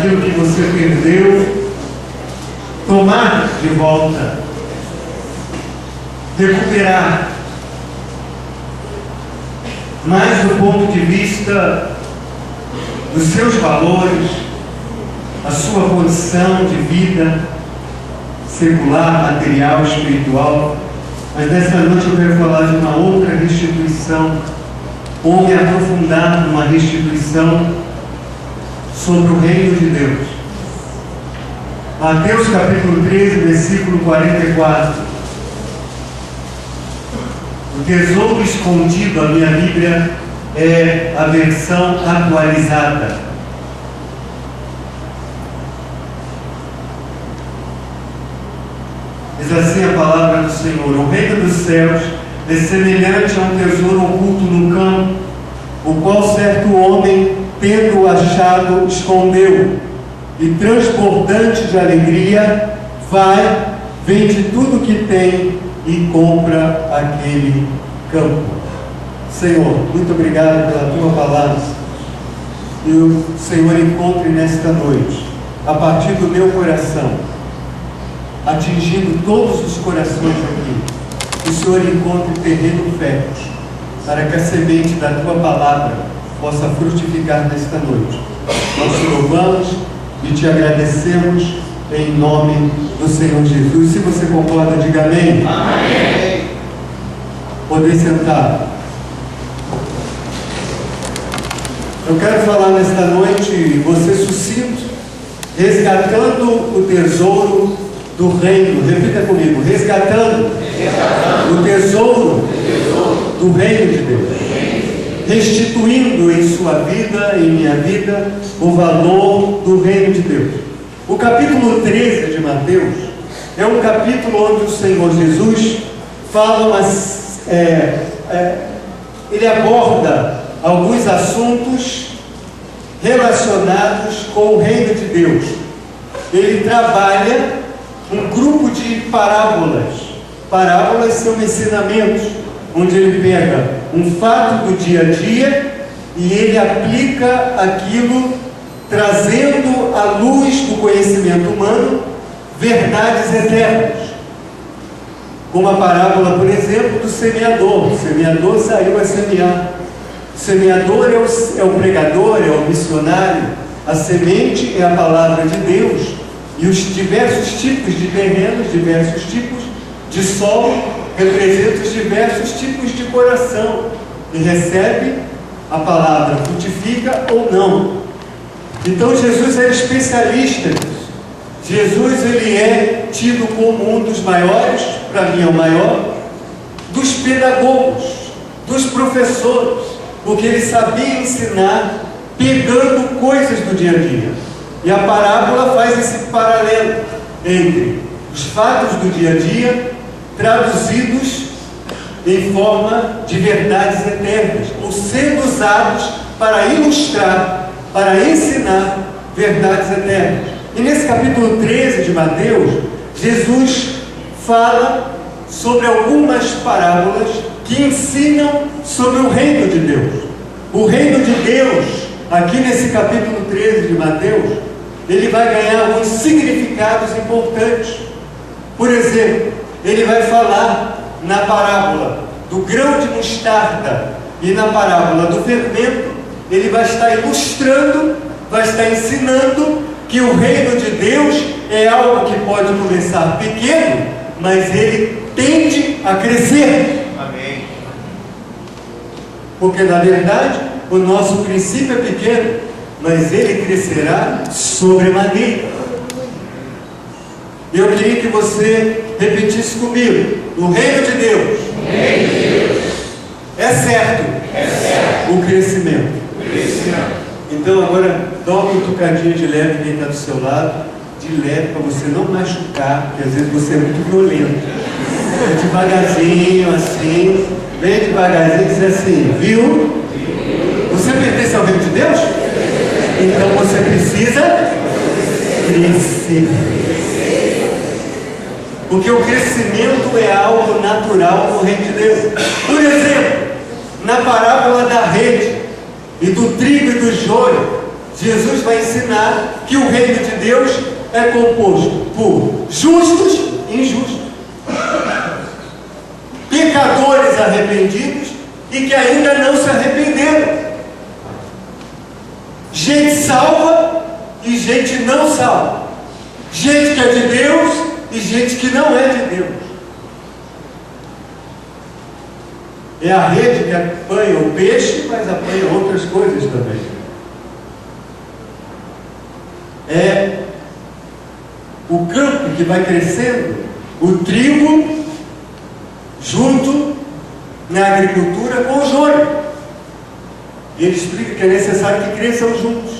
daquilo que você perdeu, tomar de volta, recuperar, mas do ponto de vista dos seus valores, a sua condição de vida secular, material, espiritual. Mas nessa noite eu quero falar de uma outra restituição, ou me aprofundar numa restituição sobre o reino de Deus. Mateus capítulo 13, versículo 44. O tesouro escondido, a minha Bíblia é a versão atualizada. Diz assim a palavra do Senhor: o reino dos céus é semelhante a um tesouro oculto no campo, o qual certo homem, tendo-o achado, escondeu, e transbordante de alegria, vai, vende tudo o que tem e compra aquele campo. Senhor, muito obrigado pela tua palavra. E o Senhor encontre nesta noite, a partir do meu coração, atingindo todos os corações aqui, que o Senhor encontre terreno fértil, para que a semente da tua palavra possa frutificar nesta noite. Nós te louvamos e te agradecemos em nome do Senhor Jesus. Se você concorda, diga amém. Amém. Podem sentar. Eu quero falar nesta noite, você sucinto, resgatando o tesouro do reino. Repita comigo: resgatando o tesouro do reino de Deus, restituindo em sua vida, em minha vida, o valor do reino de Deus. O capítulo 13 de Mateus é um capítulo onde o Senhor Jesus fala, ele aborda alguns assuntos relacionados com o reino de Deus. Ele trabalha um grupo de parábolas. Parábolas são ensinamentos, onde ele pega um fato do dia a dia e ele aplica aquilo, trazendo à luz do conhecimento humano verdades eternas. Como a parábola, por exemplo, do semeador. O semeador saiu a semear. O semeador é o pregador, é o missionário. A semente é a palavra de Deus. E os diversos tipos de terrenos, diversos tipos de solo, representam os diversos tipos de coração. E recebe a palavra, frutifica ou não. Então Jesus é especialista nisso. Jesus, ele é tido como um dos maiores, para mim é o maior, dos pedagogos, dos professores, porque ele sabia ensinar pegando coisas do dia a dia. E a parábola faz esse paralelo entre os fatos do dia a dia traduzidos em forma de verdades eternas, ou sendo usados para ilustrar, para ensinar verdades eternas. E nesse capítulo 13 de Mateus, Jesus fala sobre algumas parábolas que ensinam sobre o reino de Deus. O reino de Deus, aqui nesse capítulo 13 de Mateus, ele vai ganhar alguns significados importantes. Por exemplo, ele vai falar na parábola do grão de mostarda e na parábola do fermento, ele vai estar ilustrando, vai estar ensinando que o reino de Deus é algo que pode começar pequeno, mas ele tende a crescer. Amém. Porque na verdade o nosso princípio é pequeno, mas ele crescerá sobremaneira. Eu queria que você repetisse comigo: o reino de Deus, é certo o crescimento. Então agora dá uma cutucadinha de leve quem está do seu lado, de leve, para você não machucar, porque às vezes você é muito violento. É devagarzinho, assim, bem devagarzinho, diz assim: viu? Você pertence ao reino de Deus? Então você precisa crescer. Porque o crescimento é algo natural no reino de Deus. Por exemplo, na parábola da rede e do trigo e do joio, Jesus vai ensinar que o reino de Deus é composto por justos e injustos, pecadores arrependidos e que ainda não se arrependeram, gente salva e gente não salva, gente que é de Deus e gente que não é de Deus. É a rede que apanha o peixe, mas apanha outras coisas também. É o campo que vai crescendo, o trigo junto na agricultura com o joio. E ele explica que é necessário que cresçam juntos,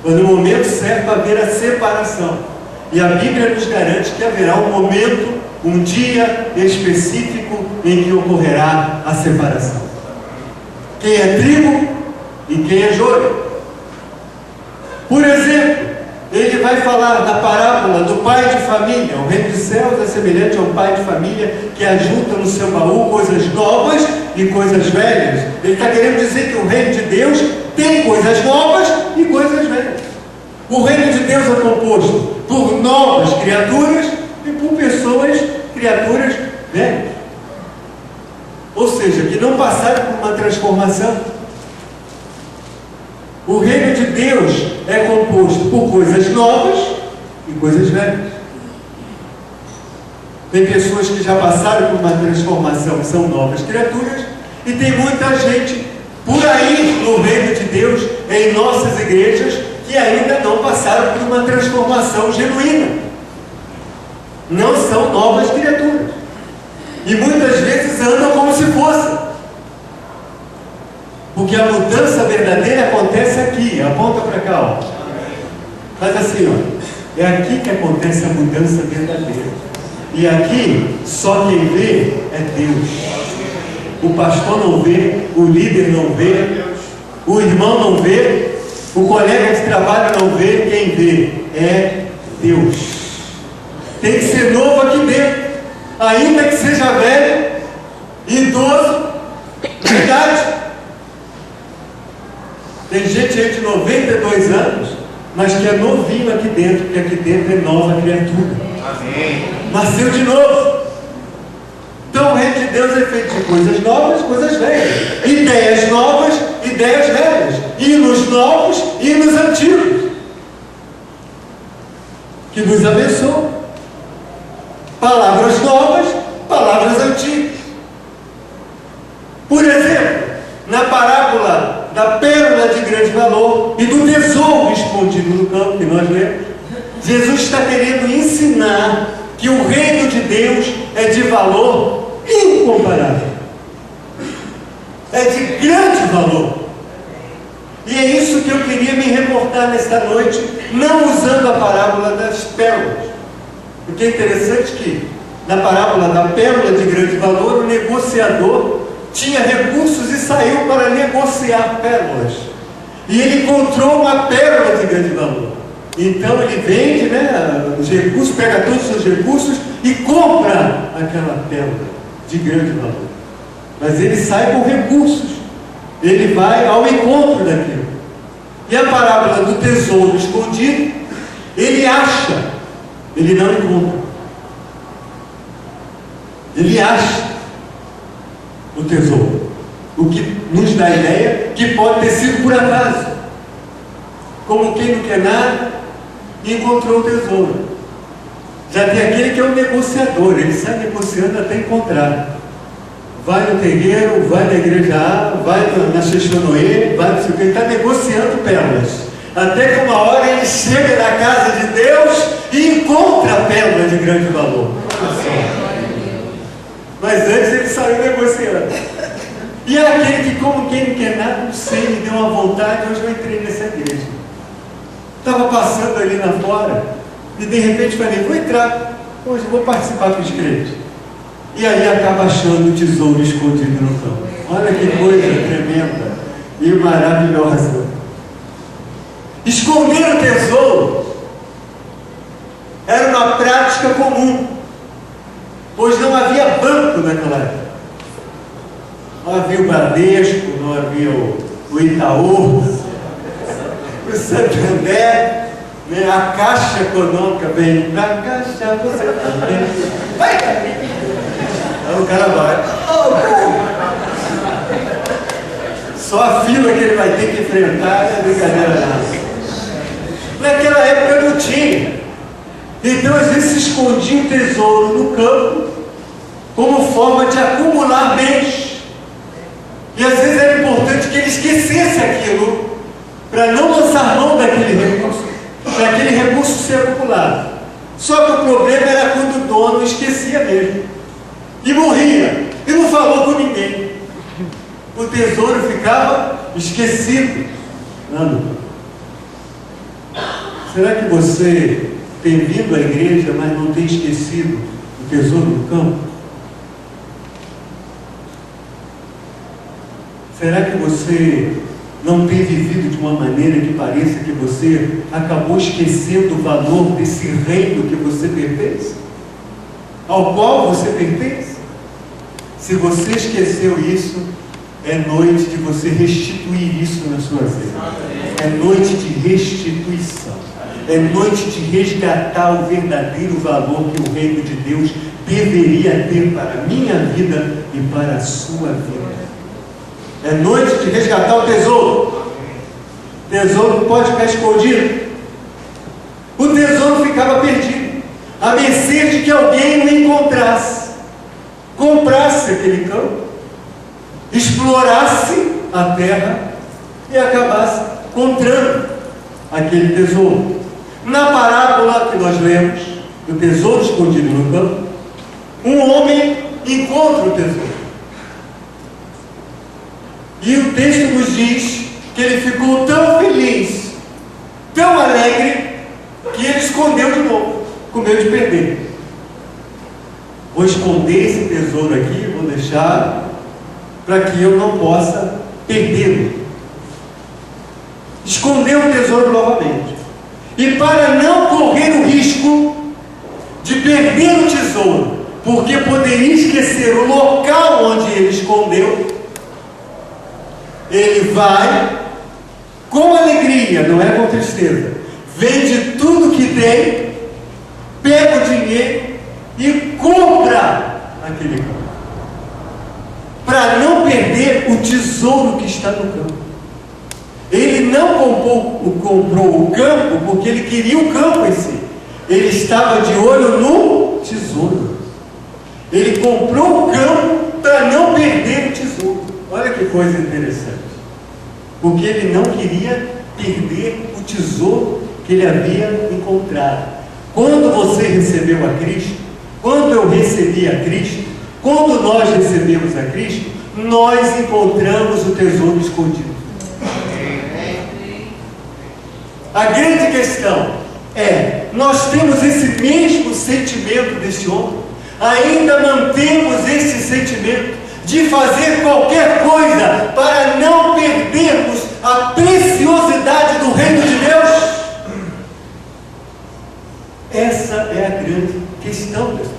quando no momento certo haver a separação. E a Bíblia nos garante que haverá um momento, um dia específico em que ocorrerá a separação. Quem é trigo e quem é joio. Por exemplo, ele vai falar na parábola do pai de família. O reino dos céus é semelhante a um pai de família que ajunta no seu baú coisas novas e coisas velhas. Ele está querendo dizer que o reino de Deus tem coisas novas e coisas velhas. O reino de Deus é composto por novas criaturas e por pessoas, criaturas velhas. Ou seja, que não passaram por uma transformação. O reino de Deus é composto por coisas novas e coisas velhas. Tem pessoas que já passaram por uma transformação, são novas criaturas, e tem muita gente por aí no reino de Deus, em nossas igrejas, que ainda não passaram por uma transformação genuína. Não são novas criaturas. E muitas vezes andam como se fossem. Porque a mudança verdadeira acontece aqui. Aponta para cá, ó. Faz assim, ó. É aqui que acontece a mudança verdadeira. E aqui, só quem vê é Deus. O pastor não vê, o líder não vê, o irmão não vê, o colega de trabalho não vê, quem vê é Deus. Tem que ser novo aqui dentro, ainda que seja velho, idoso, de idade. Tem gente aí de 92 anos, mas que é novinho aqui dentro, porque aqui dentro é nova criatura. Amém. Nasceu de novo. Então o reino de Deus é feito de coisas novas, coisas velhas, ideias novas, ideias velhas, hinos novos, hinos antigos, que nos abençoam. Palavras novas, palavras antigas. Por exemplo, na parábola da pérola de grande valor e do tesouro escondido no campo que nós lemos, Jesus está querendo ensinar que o reino de Deus é de valor incomparável, é de grande valor. E é isso que eu queria me reportar nesta noite, não usando a parábola das pérolas, porque é interessante que na parábola da pérola de grande valor, o negociador tinha recursos e saiu para negociar pérolas, e ele encontrou uma pérola de grande valor. Então ele vende, os recursos, pega todos os seus recursos e compra aquela pérola de grande valor. Mas ele sai com recursos, ele vai ao encontro daquilo. E a parábola do tesouro escondido, ele acha, ele não encontra. Ele acha o tesouro, o que nos dá a ideia que pode ter sido por acaso, como quem não quer nada e encontrou o tesouro. Já tem aquele que é um negociador, ele sai negociando até encontrar. Vai no terreiro, vai na igreja A, vai na Xexonoê, vai no sei o que, ele está negociando pérolas. Até que uma hora ele chega na casa de Deus e encontra a pérola de grande valor. Mas antes ele saiu negociando. E é aquele que, como quem não quer nada, não sei, me deu uma vontade, hoje eu entrei nessa igreja. Estava passando ali na fora, e de repente falei, vou entrar, hoje eu vou participar com os crentes. E aí acaba achando o tesouro escondido no campo. Olha que coisa tremenda e maravilhosa. Esconder o tesouro era uma prática comum, pois não havia banco naquela época. Não havia o Bradesco, não havia o Itaú, para o Santander, né? A Caixa Econômica vem para a Caixa, você também. Vai! Aí o cara vai. Só a fila que ele vai ter que enfrentar é brincadeira nada. Naquela época não tinha. Então às vezes se escondia um tesouro no campo como forma de acumular bens. E às vezes era importante que ele esquecesse aquilo para não lançar mão daquele recurso, para aquele recurso ser acumulado. Só que o problema era quando o dono esquecia mesmo e morria e não falou com ninguém. O tesouro ficava esquecido. Será que você tem vindo à igreja, mas não tem esquecido o tesouro no campo? Será que você não tem vivido de uma maneira que pareça que você acabou esquecendo o valor desse reino que você pertence? Ao qual você pertence? Se você esqueceu isso, é noite de você restituir isso na sua vida. É noite de restituição. É noite de resgatar o verdadeiro valor que o reino de Deus deveria ter para a minha vida e para a sua vida. É noite de resgatar o tesouro. O tesouro não pode ficar escondido. O tesouro ficava perdido, à mercê de que alguém o encontrasse, comprasse aquele campo, explorasse a terra e acabasse encontrando aquele tesouro. Na parábola que nós lemos, do tesouro escondido no campo, um homem encontra o tesouro. E o texto nos diz que ele ficou tão feliz, tão alegre, que ele escondeu de novo, com medo de perder. Vou esconder esse tesouro aqui, vou deixar para que eu não possa perdê-lo. Escondeu o tesouro novamente. E para não correr o risco de perder o tesouro, porque poderia esquecer o local onde ele escondeu, ele vai com alegria, não é com tristeza, vende tudo que tem, pega o dinheiro e compra aquele campo, para não perder o tesouro que está no campo. Ele não comprou o campo porque ele queria o campo em si. Ele estava de olho no tesouro. Ele comprou o campo para não perder o tesouro. Olha que coisa interessante. Porque ele não queria perder o tesouro que ele havia encontrado. Quando você recebeu a Cristo, quando eu recebi a Cristo, quando nós recebemos a Cristo, nós encontramos o tesouro escondido. A grande questão é, nós temos esse mesmo sentimento deste homem, ainda mantemos esse sentimento de fazer qualquer coisa para não perdermos a preciosidade do reino de Deus? Essa é a grande questão desta noite.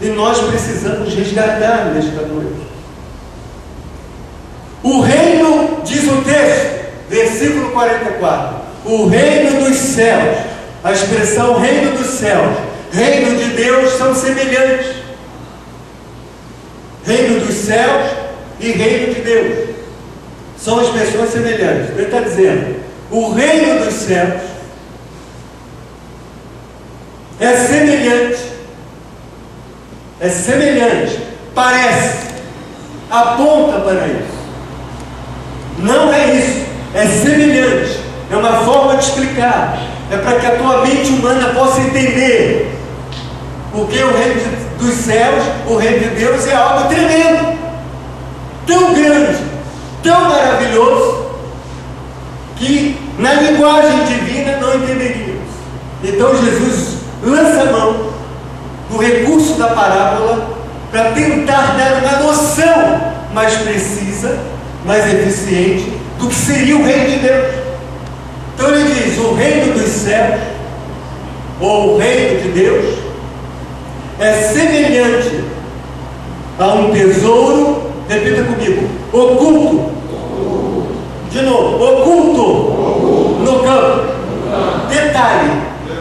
E nós precisamos resgatar nesta noite. O reino, diz o texto, versículo 44, o reino dos céus, a expressão reino dos céus, reino de Deus são semelhantes. Reino dos céus e reino de Deus são expressões semelhantes. Ele está dizendo, o reino dos céus é semelhante, parece, aponta para isso. Não é isso. É semelhante, é uma forma de explicar, é para que a tua mente humana possa entender, porque o reino dos céus, o reino de Deus é algo tremendo, tão grande, tão maravilhoso, que na linguagem divina não entenderíamos. Então Jesus lança a mão no recurso da parábola para tentar dar uma noção mais precisa, mais eficiente do que seria o reino de Deus. Então ele diz, o reino dos céus, ou o reino de Deus, é semelhante a um tesouro, repita comigo, oculto. De novo, oculto. campo. Detalhe,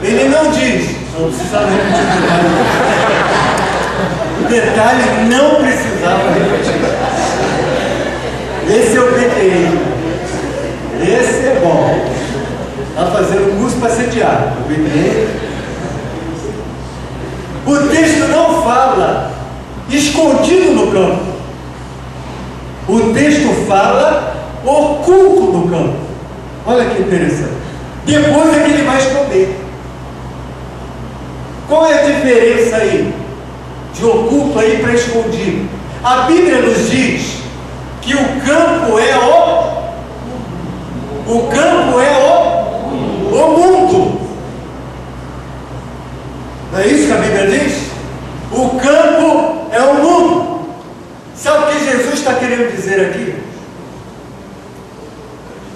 ele não diz, não precisava repetir o detalhe não precisava repetir. Esse é o PTI. Esse é bom. Está fazendo curso para ser diário. O texto não fala escondido no campo. O texto fala oculto no campo. Olha que interessante. Depois é que ele vai esconder. Qual é a diferença aí? De oculto aí para escondido. A Bíblia nos diz que o campo é o mundo. Não é isso que a Bíblia diz? O campo é o mundo. Sabe o que Jesus está querendo dizer aqui?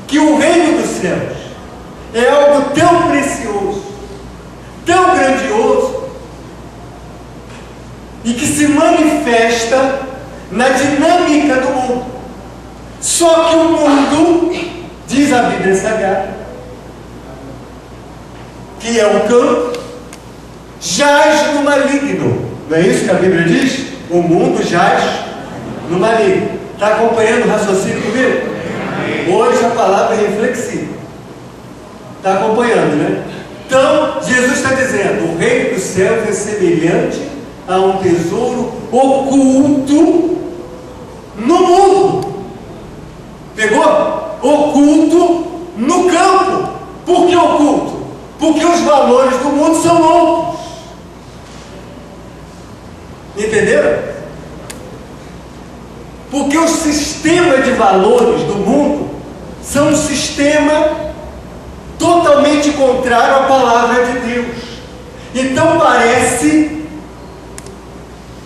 Que o reino dos céus é algo tão precioso, tão grandioso, e que se manifesta na dinâmica do mundo. Só que o mundo, diz a Bíblia Sagrada, que é o campo, jaz no maligno. Não é isso que a Bíblia diz? O mundo jaz no maligno. Está acompanhando o raciocínio comigo? Hoje a palavra é reflexiva. Está acompanhando, né? Então, Jesus está dizendo, o reino dos céus é semelhante a um tesouro oculto no mundo. Pegou? Oculto no campo. Por que oculto? Porque os valores do mundo são outros. Entenderam? Porque o sistema de valores do mundo são um sistema totalmente contrário à palavra de Deus. Então parece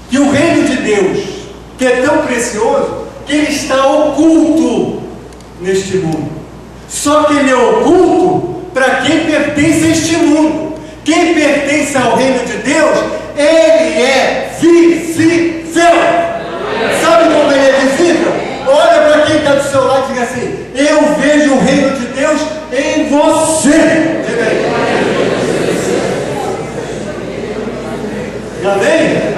que o reino de Deus, que é tão precioso, que ele está oculto neste mundo. Só que ele é oculto para quem pertence a este mundo. Quem pertence ao reino de Deus, ele é visível. Sabe como ele é visível? Olha para quem está do seu lado e diga assim: eu vejo o reino de Deus em você. Diga aí. Amém?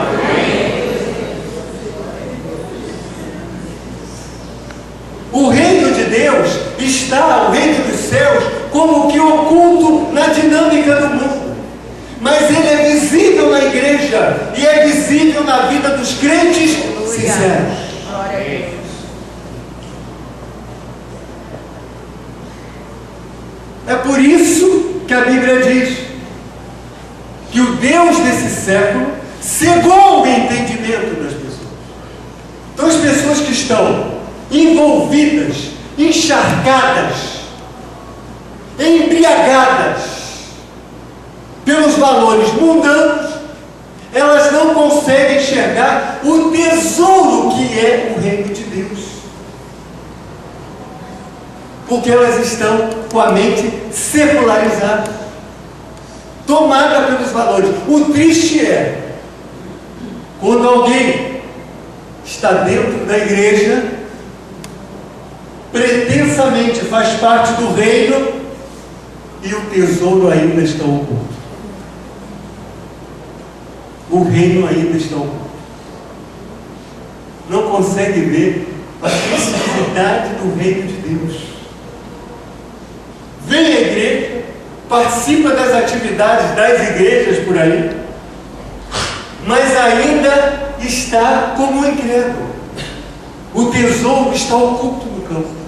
O reino de Deus está, o reino dos céus, como que oculto na dinâmica do mundo. Mas ele é visível na igreja e é visível na vida dos crentes sinceros. É por isso que a Bíblia diz que o Deus desse século cegou o entendimento das pessoas. Então as pessoas que estão envolvidas, encharcadas, embriagadas pelos valores mundanos, elas não conseguem enxergar o tesouro que é o reino de Deus, porque elas estão com a mente secularizada, tomada pelos valores. O triste é quando alguém está dentro da igreja, pretensamente faz parte do reino e o tesouro ainda está oculto. O reino ainda está oculto. Não consegue ver a exclusividade do reino de Deus. Vem à igreja, participa das atividades das igrejas por aí, mas ainda está como um incrédulo. O tesouro está oculto no campo.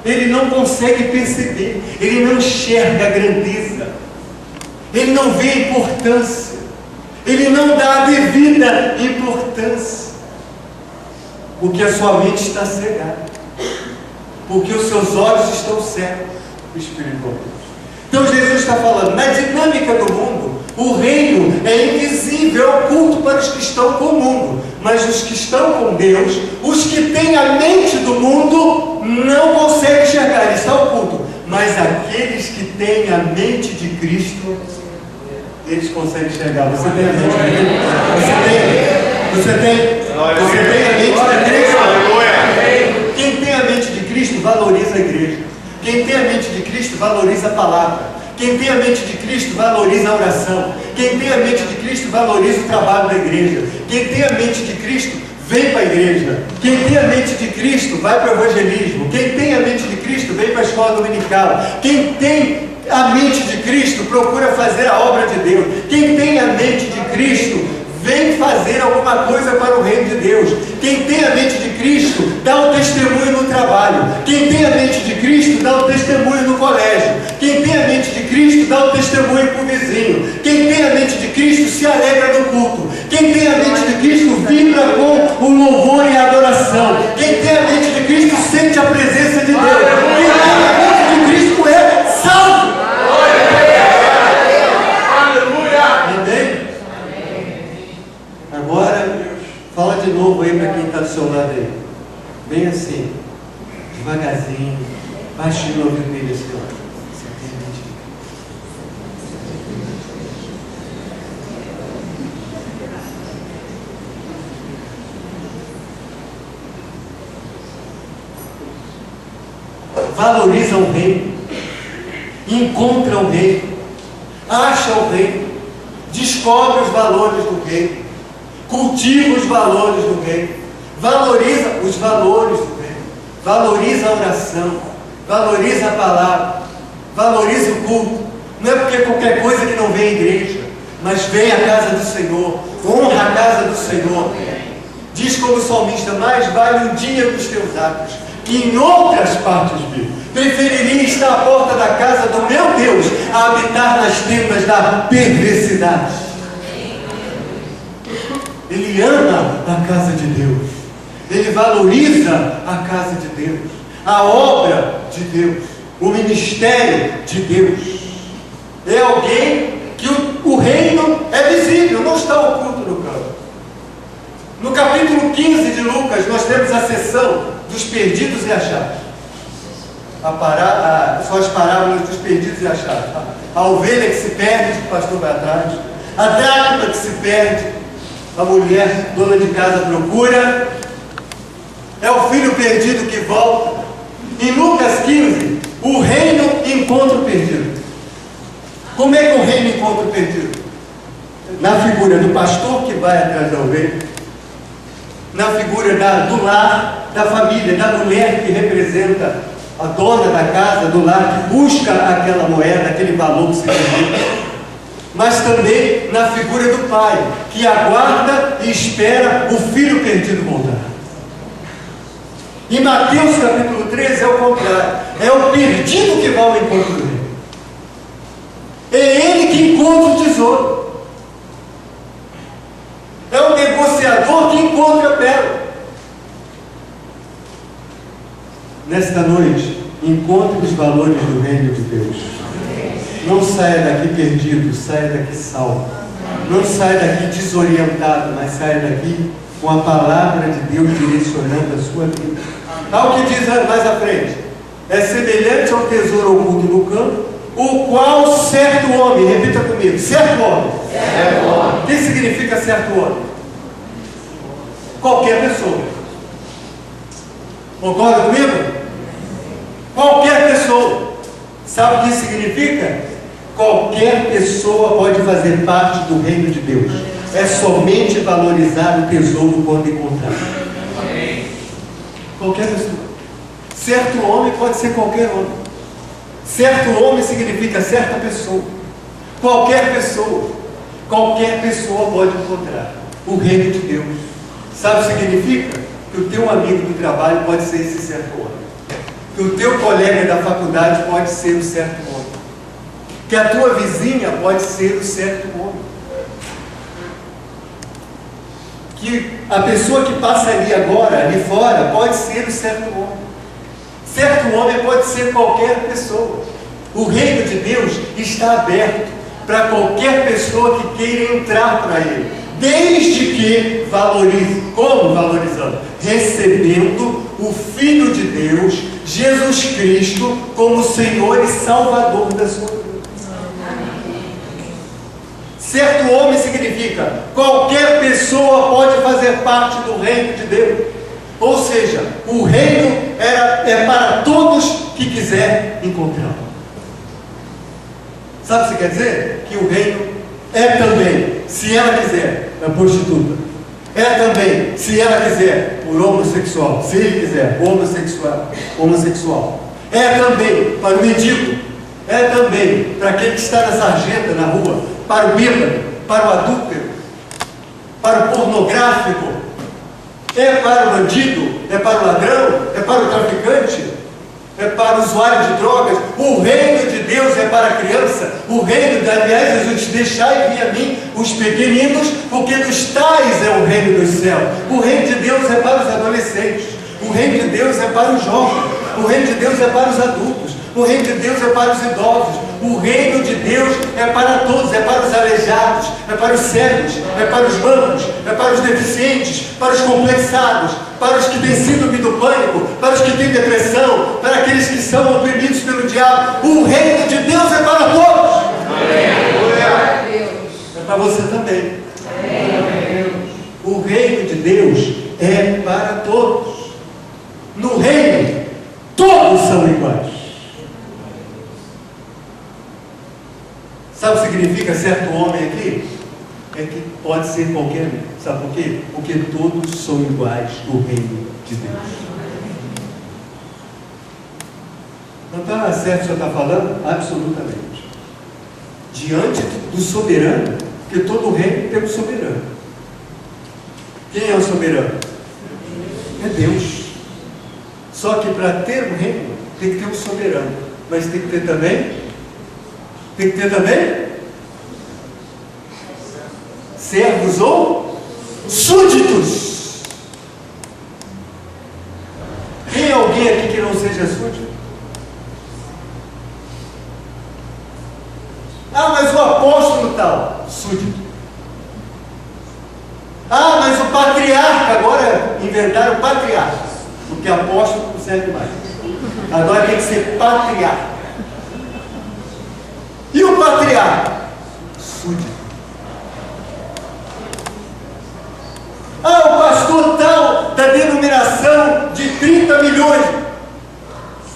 Ele não consegue perceber, ele não enxerga a grandeza, ele não vê a importância, ele não dá a devida importância, porque a sua mente está cegada, porque os seus olhos estão cegos espiritualmente. Então Jesus está falando, na dinâmica do mundo, o reino é invisível, oculto para os que estão com o mundo, mas os que estão com Deus, os que têm a mente do mundo, não conseguem enxergar, ele está oculto. Mas aqueles que têm a mente de Cristo, eles conseguem enxergar. Você tem a mente de Cristo? Você tem a mente de Cristo? Quem tem a mente de Cristo valoriza a igreja, Quem tem a mente de Cristo valoriza a palavra. Quem tem a mente de Cristo valoriza a oração. Quem tem a mente de Cristo valoriza o trabalho da igreja. Quem tem a mente de Cristo vem para a igreja. Quem tem a mente de Cristo vai para o evangelismo. Quem tem a mente de Cristo vem para a escola dominical. Quem tem a mente de Cristo procura fazer a obra de Deus. Quem tem a mente de Cristo vem fazer alguma coisa para o reino de Deus. Quem tem a mente de Cristo dá um testemunho no trabalho. Quem tem a mente de Cristo dá um testemunho no colégio. Quem tem a mente de Cristo dá um testemunho para o vizinho. Quem tem a mente de Cristo se alegra no culto. Quem tem a mente de Cristo vibra com o louvor e a adoração. Quem tem a mente de Cristo sente a presença de Deus. Quem tem a mente de Cristo é salvo. Agora, fala de novo aí para quem está do seu lado aí. Bem assim, devagarzinho, baixinho no ouvido dele assim, ó. Você tem a mente de Cristo. Valoriza o reino, encontra o reino, acha o reino, descobre os valores do reino. Cultiva os valores do reino, valoriza os valores do reino, valoriza a oração, valoriza a palavra, valoriza o culto. Não é porque qualquer coisa que não vem à igreja, mas vem à casa do Senhor, honra a casa do Senhor. Diz como salmista: mais vale um dia dos teus atos que em outras partes vir. Preferiria estar à porta da casa do meu Deus a habitar nas tendas da perversidade. Ele ama a casa de Deus. Ele valoriza a casa de Deus, a obra de Deus, o ministério de Deus. É alguém que o reino é visível, não está oculto no campo. No capítulo 15 de Lucas, nós temos a seção dos perdidos e achados. São as parábolas dos perdidos e achados. A ovelha que se perde, que o pastor vai atrás. A dracma que se perde, a mulher dona de casa procura. É o filho perdido que volta. Em Lucas 15, o reino encontra o perdido. Como é que o reino encontra o perdido? Na figura do pastor que vai atrás da ovelha, na figura do lar, da família, da mulher que representa a dona da casa, do lar, que busca aquela moeda, aquele valor que se perdeu. Mas também na figura do pai, que aguarda e espera o filho perdido voltar. Em Mateus capítulo 13 é o contrário. É o perdido que vai ao encontro dele. É ele que encontra o tesouro. É o negociador que encontra a pérola. Nesta noite, encontre os valores do reino de Deus. Não saia daqui perdido, saia daqui salvo. Não saia daqui desorientado, mas saia daqui com a palavra de Deus direcionando a sua vida. Olha o que diz mais à frente: é semelhante ao tesouro oculto no campo, o qual certo homem, repita comigo, certo homem. Certo homem. O que significa certo homem? Qualquer pessoa. Concorda comigo? Qualquer pessoa. Sabe o que significa? Qualquer pessoa pode fazer parte do reino de Deus. É somente valorizar o tesouro quando encontrar. Qualquer pessoa. Certo homem pode ser qualquer homem. Certo homem significa certa pessoa. Qualquer pessoa. Qualquer pessoa pode encontrar o reino de Deus. Sabe o que significa? Que o teu amigo do trabalho pode ser esse certo homem. Que o teu colega da faculdade pode ser o certo homem. Que a tua vizinha pode ser o certo homem. Que a pessoa que passa ali agora, ali fora, pode ser o certo homem. Certo homem pode ser qualquer pessoa. O reino de Deus está aberto para qualquer pessoa que queira entrar para ele, desde que valorize. Como valorizando? Recebendo o Filho de Deus, Jesus Cristo, como Senhor e Salvador da sua vida. Certo homem significa qualquer pessoa pode fazer parte do reino de Deus. Ou seja, o reino é para todos que que quiser encontrá-lo. Sabe o que quer dizer? Que o reino é também, se ela quiser, a prostituta. É também, se ela quiser, por homossexual. Se ele quiser, homossexual. É também para o mendigo. É também para aquele que está na sarjeta, na rua. Para o bêbado, para o adúltero, para o pornográfico. É para o bandido, é para o ladrão, é para o traficante, é para o usuário de drogas. O reino de Deus é para a criança. O reino, aliás, Jesus diz: deixai vir a mim os pequeninos, porque dos tais é o reino dos céus. O reino de Deus é para os adolescentes. O reino de Deus é para os jovens. O reino de Deus é para os adultos. O reino de Deus é para os idosos. O reino de Deus é para todos, é para os aleijados, é para os cegos, é para os mancos, é para os deficientes, para os complexados, para os que têm síndrome do pânico, para os que têm depressão, para aqueles que são oprimidos pelo diabo. O reino de Deus é para todos. É para você também. O reino de Deus é para todos. No reino, todos são iguais. Sabe o que significa certo homem aqui? É que pode ser qualquer um. Sabe por quê? Porque todos são iguais no reino de Deus. Não está certo o que o senhor está falando? Absolutamente. Diante do soberano, porque todo reino tem um soberano. Quem é o soberano? É Deus. Só que para ter um reino, tem que ter um soberano. Mas tem que ter também servos ou súditos. Tem alguém aqui que não seja súdito? Ah, mas o apóstolo tal, súdito. Ah, mas o patriarca, agora inventaram patriarca, porque apóstolo não serve mais. Agora tem que ser patriarca. E o patriarca? Súdito. Ah, o pastor tal da denominação de 30 milhões.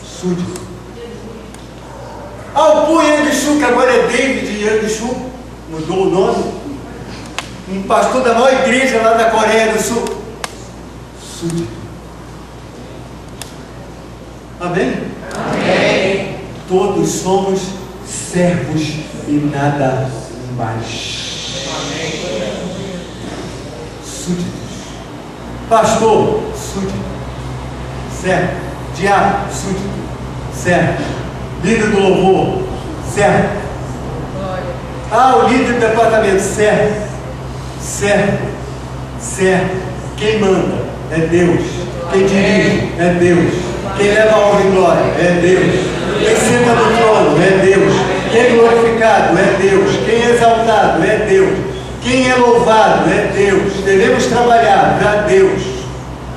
Súdito. Ah, o Pu Yangishu, que agora é David Yangishu, mudou o nome. Um pastor da maior igreja lá da Coreia do Sul. Súdito. Amém? Amém. Todos somos servos e nada mais. Súditos. Pastor, súdito. Servo. Diabo, súdito. Servo. Líder do louvor, servo. Ah, o líder do departamento, servo. Servo. Quem manda é Deus. Quem dirige é Deus. Quem leva a honra e glória é Deus. Quem senta no trono é Deus. Quem é glorificado é Deus. Quem é exaltado é Deus. Quem é louvado é Deus. Devemos trabalhar para Deus.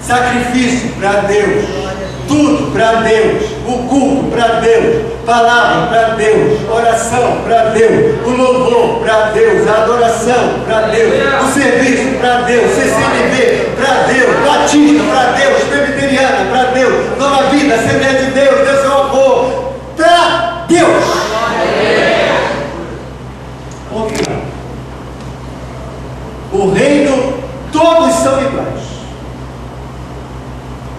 Sacrifício para Deus. Tudo para Deus. O culto para Deus. Palavra para Deus. Oração para Deus. O louvor para Deus. A adoração para Deus. O serviço para Deus. CCNB para Deus. Batista para Deus. Presbiteriana para Deus. Nova Vida, Assembleia de Deus. Deus é o amor. Para Deus. O reino, todos são iguais.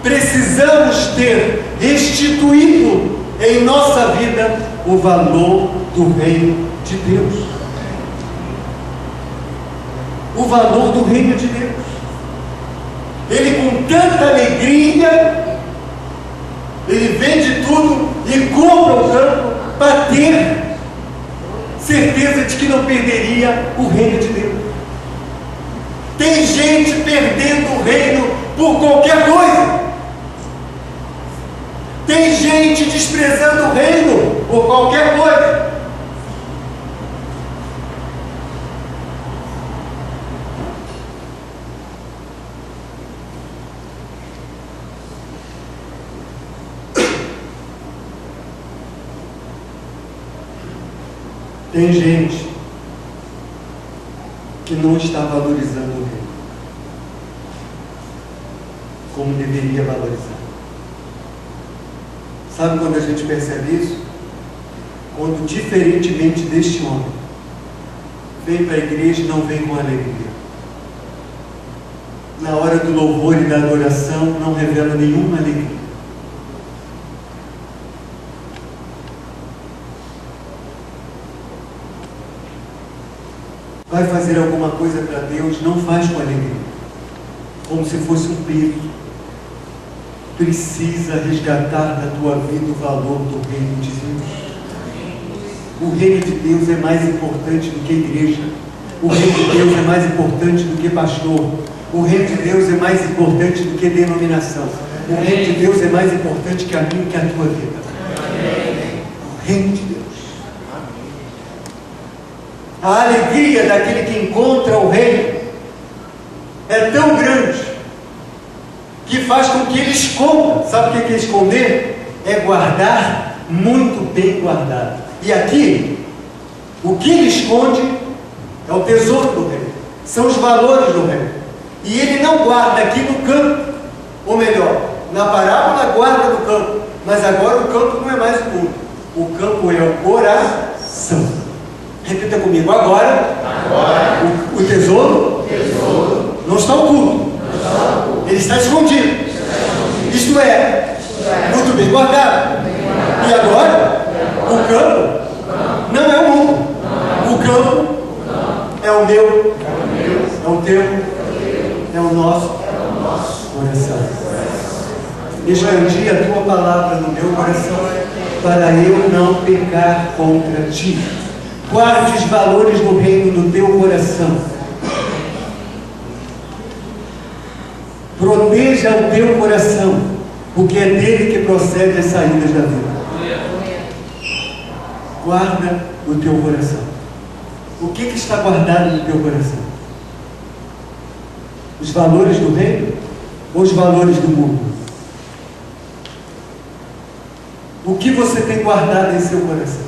Precisamos ter instituído em nossa vida o valor do reino de Deus. O valor do reino de Deus. Ele, com tanta alegria, ele vende tudo e compra o campo para ter certeza de que não perderia o reino de Deus. Tem gente perdendo o reino por qualquer coisa. Tem gente desprezando o reino por qualquer coisa. Tem gente que não está valorizando o reino como deveria valorizar. Sabe quando a gente percebe isso? Quando, diferentemente deste homem, vem para a igreja e não vem com alegria. Na hora do louvor e da adoração, não revela nenhuma alegria. Vai fazer alguma coisa para Deus, não faz com alegria, como se fosse um peso. Precisa resgatar da tua vida o valor do reino de Deus. O reino de Deus é mais importante do que a igreja. O reino de Deus é mais importante do que pastor. O reino de Deus é mais importante do que denominação. O reino de Deus é mais importante que a minha e que a tua vida. O reino de Deus. A alegria daquele que encontra o reino é tão grande que faz com que ele esconda. Sabe o que é esconder? É guardar muito bem guardado. E aqui, o que ele esconde é o tesouro do reino, são os valores do reino. E ele não guarda aqui no campo, ou melhor, na parábola guarda no campo, mas agora o campo não é mais o mundo, o campo é o coração. Repita comigo, agora o tesouro não está oculto, ele está escondido. Isto é, muito bem guardado. E agora, o campo não é o mundo, o campo é o meu, é o teu, é o nosso coração. Expandi a tua palavra no meu coração, para eu não pecar contra ti. Guarde os valores do reino no teu coração. Proteja o teu coração, porque é dele que procede as saídas da vida. Guarda o teu coração. O que está guardado no teu coração? Os valores do reino ou os valores do mundo? O que você tem guardado em seu coração?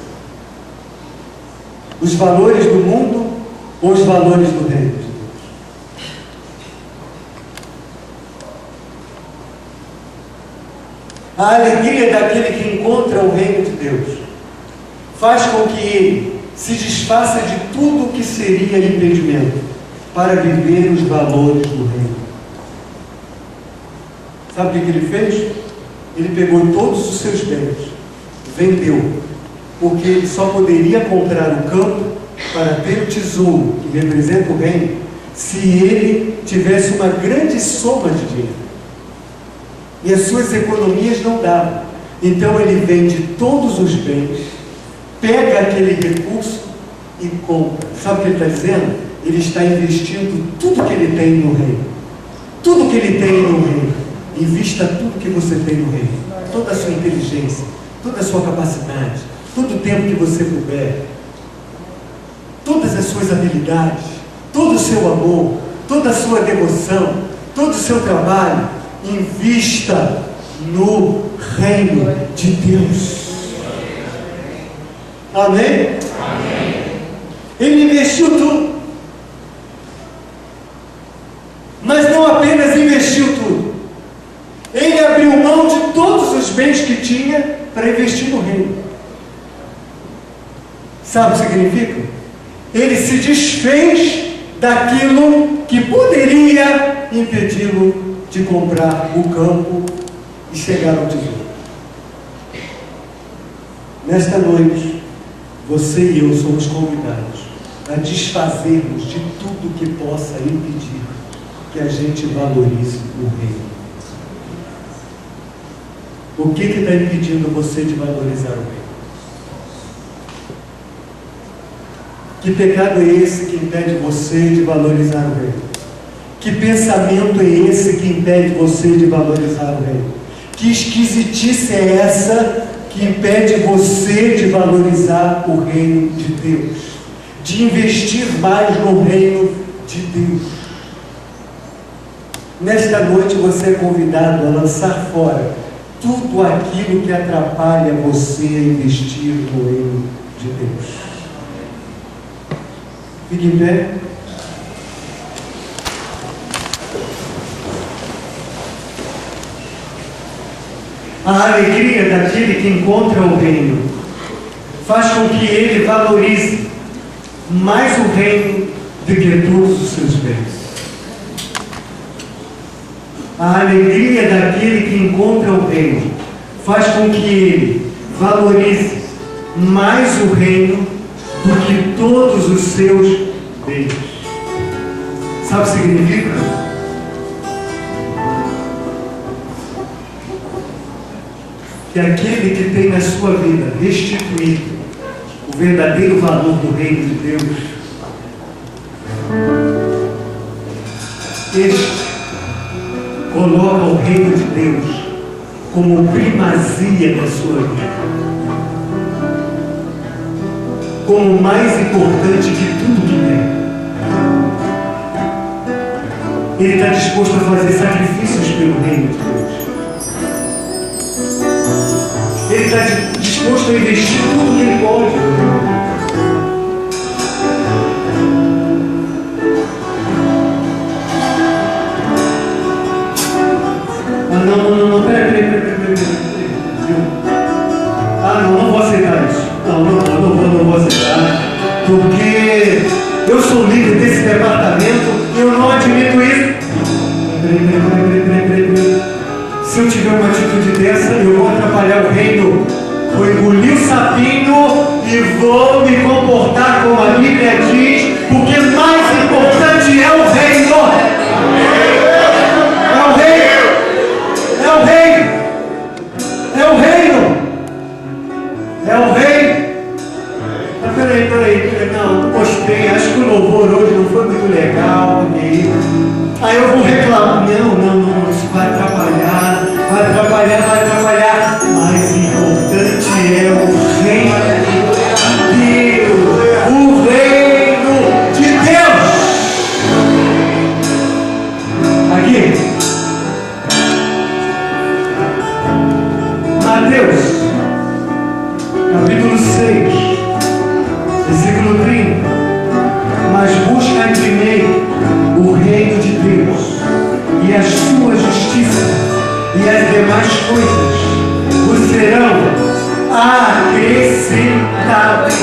Os valores do mundo ou os valores do reino de Deus? A alegria daquele que encontra o reino de Deus faz com que ele se desfaça de tudo o que seria impedimento para viver os valores do reino. Sabe o que ele fez? Ele pegou todos os seus bens, vendeu, porque ele só poderia comprar o campo para ter o tesouro que representa o reino, se ele tivesse uma grande soma de dinheiro. E as suas economias não davam. Então ele vende todos os bens, pega aquele recurso e compra. Sabe o que ele está dizendo? Ele está investindo tudo que ele tem no reino. Tudo que ele tem no reino. Invista tudo que você tem no reino. Toda a sua inteligência, toda a sua capacidade, todo o tempo que você puder, todas as suas habilidades, todo o seu amor, toda a sua devoção, todo o seu trabalho, invista no reino de Deus. Amém? Amém. Ele investiu tudo. Mas não apenas investiu tudo. Ele abriu mão de todos os bens que tinha para investir no reino. Sabe o que significa? Ele se desfez daquilo que poderia impedi-lo de comprar o campo e chegar ao tesouro. Nesta noite, você e eu somos convidados a desfazermos de tudo que possa impedir que a gente valorize o reino. O que está impedindo você de valorizar o reino? Que pecado é esse que impede você de valorizar o reino? Que pensamento é esse que impede você de valorizar o reino? Que esquisitice é essa que impede você de valorizar o reino de Deus? De investir mais no reino de Deus? Nesta noite você é convidado a lançar fora tudo aquilo que atrapalha você a investir no reino de Deus. Fique em pé. A alegria daquele que encontra o reino faz com que ele valorize mais o reino do que todos os seus bens. A alegria daquele que encontra o reino faz com que ele valorize mais o reino do que todos os seus bens. Sabe o que significa? Que aquele que tem na sua vida restituído o verdadeiro valor do reino de Deus, este coloca o reino de Deus como primazia da sua vida, como mais importante que tudo que tem. Ele está disposto a fazer sacrifícios pelo reino de Deus. Ele está disposto a investir tudo que ele pode. Não, peraí. Não vou aceitar isso. Não vou aceitar. Porque eu sou líder desse departamento e eu não admito isso. Peraí. Se eu tiver uma atitude dessa, eu vou atrapalhar o reino. Vou engolir o sapinho e vou me comportar como a Bíblia diz, porque mais importante é o reino. É o reino. É o reino. É o reino. É o reino. Mas peraí. Não gostei. Acho que o louvor hoje não foi muito legal. Aí eu vou reclamar. Não. Isso vai atrapalhar. Mais importante é o reino de Deus. O reino de Deus. Aqui. Mateus, capítulo 6, versículo 30. Mas busca primeiro o reino de Deus e a sua justiça, e as demais coisas vos serão acrescentadas.